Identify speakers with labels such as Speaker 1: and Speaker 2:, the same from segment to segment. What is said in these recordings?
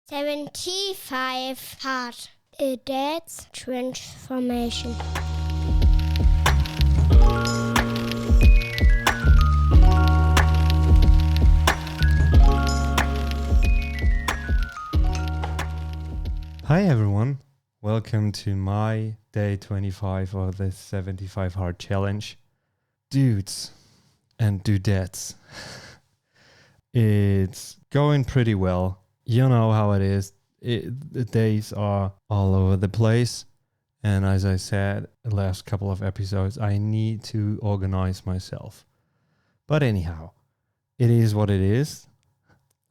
Speaker 1: 75 Hard. A Dad's Transformation.
Speaker 2: Hi everyone, welcome to my day 25 of the 75 Hard Challenge. Dudes and dudettes, it's going pretty well. You know how it is. The days are all over the place. And as I said the last couple of episodes, I need to organize myself. But anyhow, it is what it is.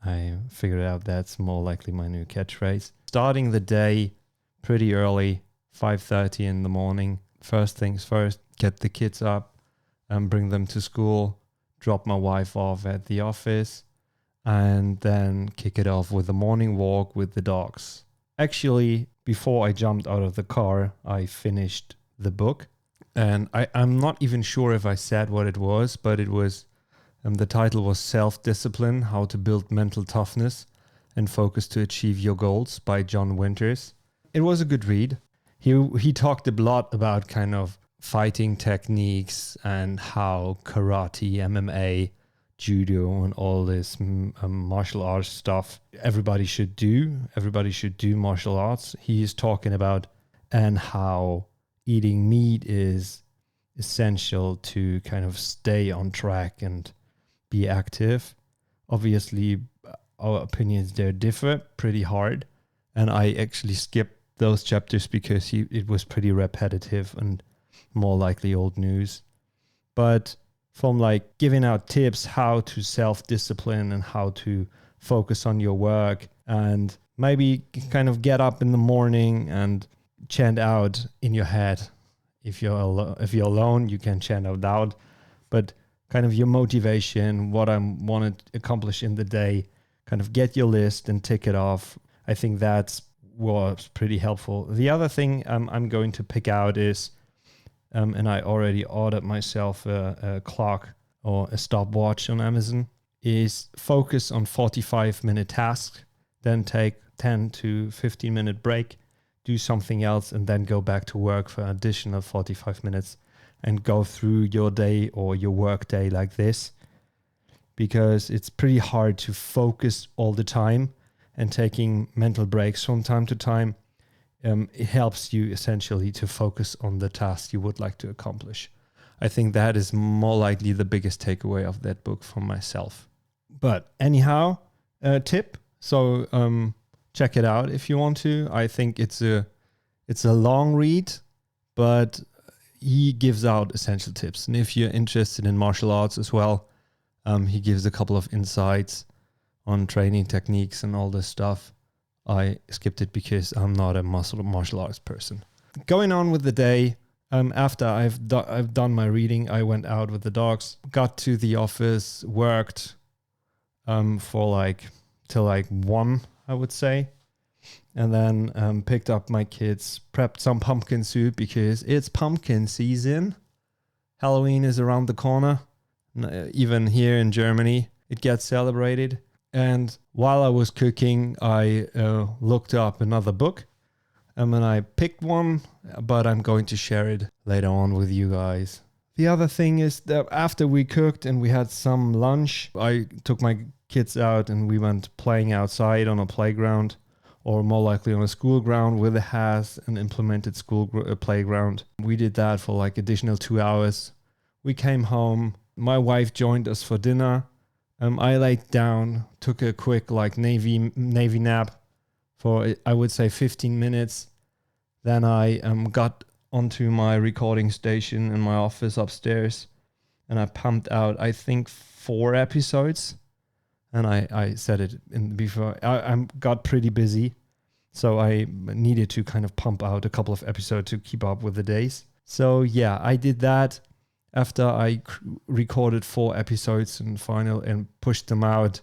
Speaker 2: I figured out that's more likely my new catchphrase. Starting the day pretty early, 5:30 in the morning. First things first, get the kids up and bring them to school, drop my wife off at the office, and then kick it off with a morning walk with the dogs. Actually, before I jumped out of the car, I finished the book. And I'm not even sure if I said what it was, but it was, the title was Self-Discipline, How to Build Mental Toughness and Focus to Achieve Your Goals by John Winters. It was a good read. He talked a lot about kind of fighting techniques and how karate, MMA, judo and all this martial arts stuff everybody should do. Everybody should do martial arts. He is talking about and how eating meat is essential to kind of stay on track and be active. Obviously, our opinions there differ pretty hard, and I actually skipped those chapters because it was pretty repetitive and more likely old news. But from like giving out tips how to self-discipline and how to focus on your work and maybe kind of get up in the morning and chant out in your head. If you're alone, you can chant out loud, but kind of your motivation, what I want to accomplish in the day, kind of get your list and tick it off. I think that's was pretty helpful. The other thing I'm going to pick out is, and I already ordered myself a clock or a stopwatch on Amazon, is focus on 45-minute tasks, then take 10 to 15-minute break, do something else, and then go back to work for an additional 45 minutes and go through your day or your work day like this, because it's pretty hard to focus all the time, and taking mental breaks from time to time, it helps you essentially to focus on the task you would like to accomplish. I think that is more likely the biggest takeaway of that book for myself. But anyhow, tip. So check it out if you want to. I think it's a long read, but he gives out essential tips. And if you're interested in martial arts as well, he gives a couple of insights on training techniques and all this stuff. I skipped it because I'm not a martial arts person. Going on with the day, after I've done my reading, I went out with the dogs, got to the office, worked for till 1, I would say. And then picked up my kids, prepped some pumpkin soup because it's pumpkin season. Halloween is around the corner. Even here in Germany, it gets celebrated. And while I was cooking, I looked up another book. And I picked one, but I'm going to share it later on with you guys. The other thing is that after we cooked and we had some lunch, I took my kids out and we went playing outside on a playground, or more likely on a school ground with an implemented school playground. We did that for additional 2 hours. We came home. My wife joined us for dinner. I laid down, took a quick Navy nap for, I would say, 15 minutes. Then I got onto my recording station in my office upstairs, and I pumped out, I think, 4 episodes. And I said it before. I got pretty busy, so I needed to kind of pump out a couple of episodes to keep up with the days. So yeah, I did that. After I recorded 4 episodes and pushed them out,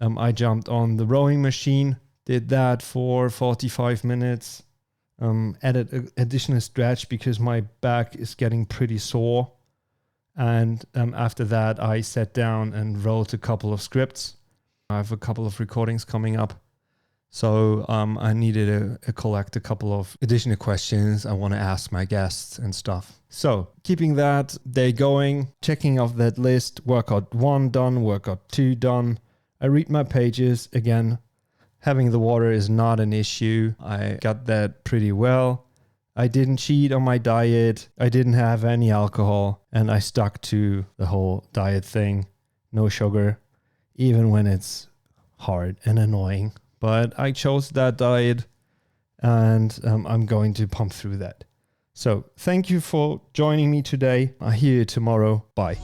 Speaker 2: I jumped on the rowing machine, did that for 45 minutes, added an additional stretch because my back is getting pretty sore. And after that, I sat down and wrote a couple of scripts. I have a couple of recordings coming up. So I needed to collect a couple of additional questions I want to ask my guests and stuff. So keeping that day going, checking off that list, workout 1 done, workout 2 done. I read my pages again. Having the water is not an issue. I got that pretty well. I didn't cheat on my diet. I didn't have any alcohol, and I stuck to the whole diet thing. No sugar, even when it's hard and annoying. But I chose that diet, and I'm going to pump through that. So thank you for joining me today. I'll hear you tomorrow. Bye.